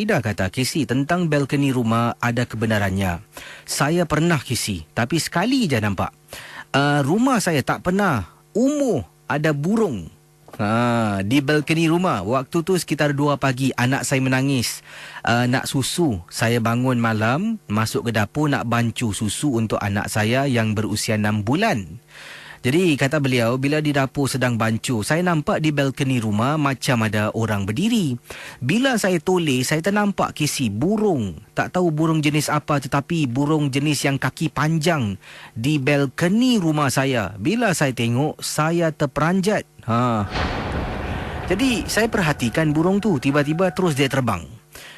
Aida kata, KC, tentang balkoni rumah ada kebenarannya. Saya pernah, KC, tapi sekali je nampak. Rumah saya tak pernah ada burung. Di balkoni rumah. Waktu tu sekitar 2 pagi, anak saya menangis, nak susu. Saya bangun malam, masuk ke dapur nak bancu susu untuk anak saya yang berusia 6 bulan. Jadi kata beliau, bila di dapur sedang bancu, saya nampak di balkoni rumah macam ada orang berdiri. Bila saya toleh, saya ternampak, KC, burung. Tak tahu burung jenis apa, tetapi burung jenis yang kaki panjang di balkoni rumah saya. Bila saya tengok, saya terperanjat. Jadi saya perhatikan burung tu, tiba-tiba terus dia terbang.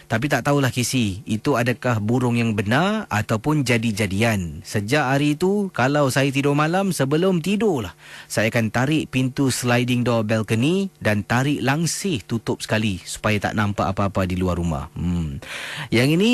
Tapi tak tahulah, KC, itu adakah burung yang benar ataupun jadi-jadian. Sejak hari itu, kalau saya tidur malam, sebelum tidurlah, saya akan tarik pintu sliding door balcony dan tarik langsir tutup sekali supaya tak nampak apa-apa di luar rumah. Yang ini